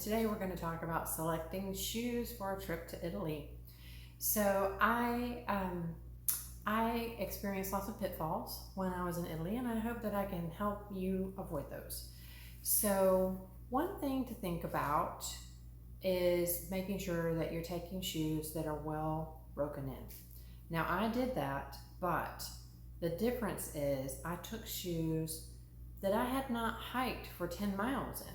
today we're going to talk about selecting shoes for a trip to Italy. So I experienced lots of pitfalls when I was in Italy, and I hope that I can help you avoid those. So one thing to think about is making sure that you're taking shoes that are well broken in. Now I did that, but the difference is I took shoes that I had not hiked for 10 miles in.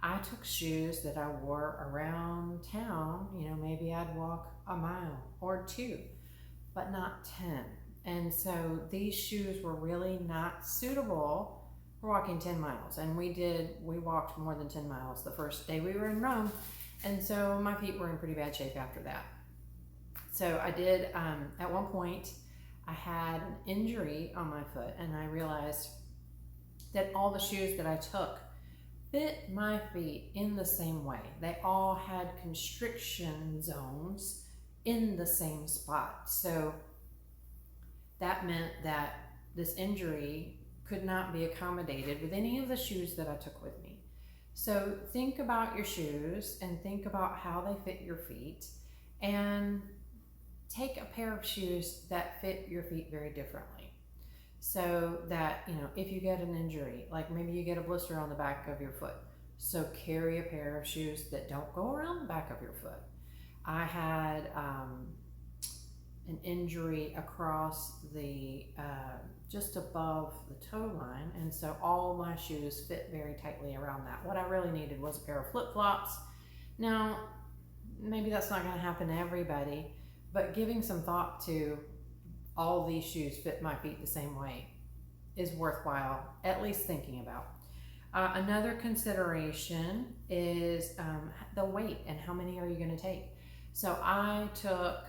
I took shoes that I wore around town, maybe I'd walk a mile or two, but not 10. And so these shoes were really not suitable for walking 10 miles. And we walked more than 10 miles the first day we were in Rome. And so my feet were in pretty bad shape after that. So I did, at one point, I had an injury on my foot, and I realized that all the shoes that I took fit my feet in the same way. They all had constriction zones in the same spot. So that meant that this injury could not be accommodated with any of the shoes that I took with me. So think about your shoes and think about how they fit your feet, and take a pair of shoes that fit your feet very differently. So that, if you get an injury, like maybe you get a blister on the back of your foot, so carry a pair of shoes that don't go around the back of your foot. I had an injury across the, just above the toe line, and so all my shoes fit very tightly around that. What I really needed was a pair of flip-flops. Now, maybe that's not going to happen to everybody, but giving some thought to all these shoes fit my feet the same way is worthwhile at least thinking about. Another consideration is the weight and how many are you going to take. So I took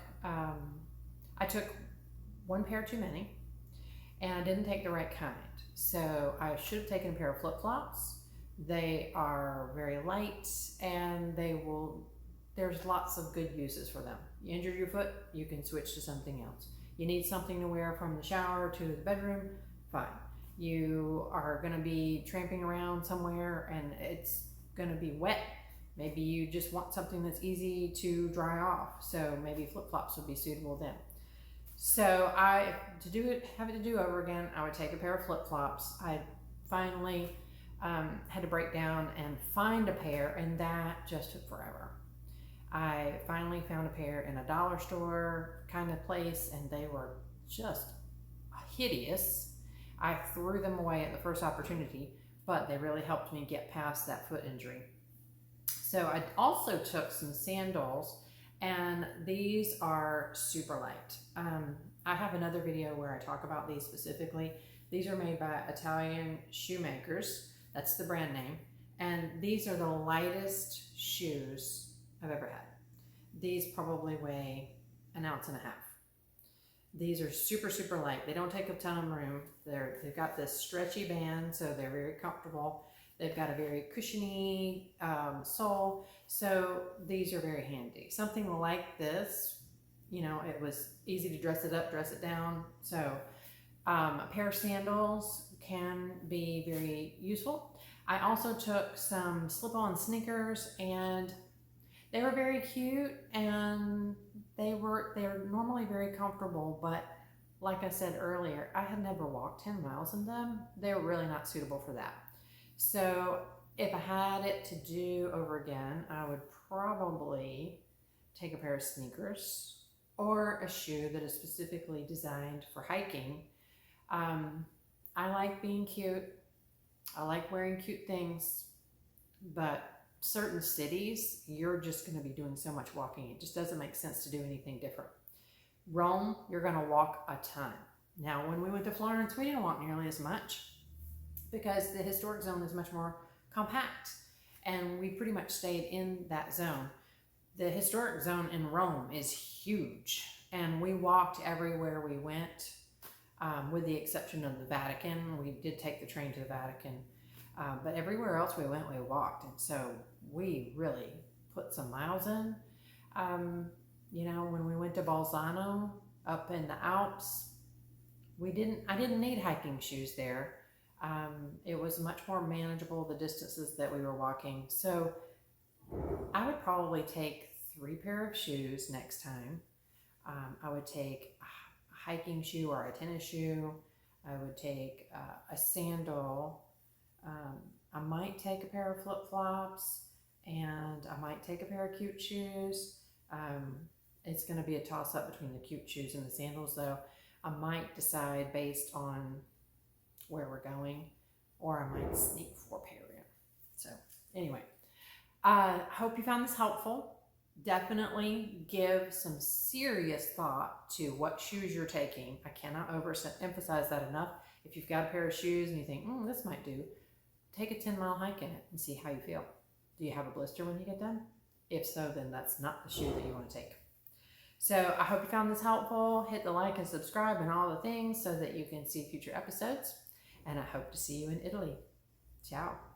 one pair too many, and I didn't take the right kind. So I should have taken a pair of flip-flops. They are very light, and there's lots of good uses for them. You injured your foot, you can switch to something else. You need something to wear from the shower to the bedroom, fine. You are going to be tramping around somewhere and it's going to be wet. Maybe you just want something that's easy to dry off, so maybe flip-flops would be suitable then. So have it to do over again, I would take a pair of flip-flops. I finally had to break down and find a pair, and that just took forever. I finally found a pair in a dollar store kind of place, and they were just hideous. I threw them away at the first opportunity, but they really helped me get past that foot injury. So I also took some sandals, and these are super light. I have another video where I talk about these specifically. These are made by Italian Shoemakers. That's the brand name. And these are the lightest shoes I've ever had. These probably weigh 1.5 ounces. These are super, super light. They don't take a ton of room. They've got this stretchy band, so they're very comfortable. They've got a very cushiony sole, so these are very handy. Something like this, it was easy to dress it up, dress it down. So a pair of sandals can be very useful. I also took some slip-on sneakers, and they were very cute, and they're normally very comfortable, but like I said earlier, I had never walked 10 miles in them. They were really not suitable for that. So if I had it to do over again, I would probably take a pair of sneakers or a shoe that is specifically designed for hiking. I like being cute. I like wearing cute things, but certain cities, you're just going to be doing so much walking. It just doesn't make sense to do anything different. Rome, you're going to walk a ton. Now, when we went to Florence, we didn't walk nearly as much because the historic zone is much more compact, and we pretty much stayed in that zone. The historic zone in Rome is huge, and we walked everywhere we went, with the exception of the Vatican. We did take the train to the Vatican. But everywhere else we went, we walked, and so we really put some miles in. When we went to Bolzano up in the Alps, I didn't need hiking shoes there. It was much more manageable, the distances that we were walking. So I would probably take 3 pair of shoes next time. I would take a hiking shoe or a tennis shoe. I would take a sandal. Um, I might take a pair of flip flops, and I might take a pair of cute shoes. Um, it's going to be a toss up between the cute shoes and the sandals, though. I might decide based on where we're going, or I might sneak 4 pair in. So, anyway, I hope you found this helpful. Definitely give some serious thought to what shoes you're taking. I cannot overemphasize that enough. If you've got a pair of shoes and you think, this might do, take a 10-mile hike in it and see how you feel. Do you have a blister when you get done? If so, then that's not the shoe that you want to take. So I hope you found this helpful. Hit the like and subscribe and all the things so that you can see future episodes. And I hope to see you in Italy. Ciao.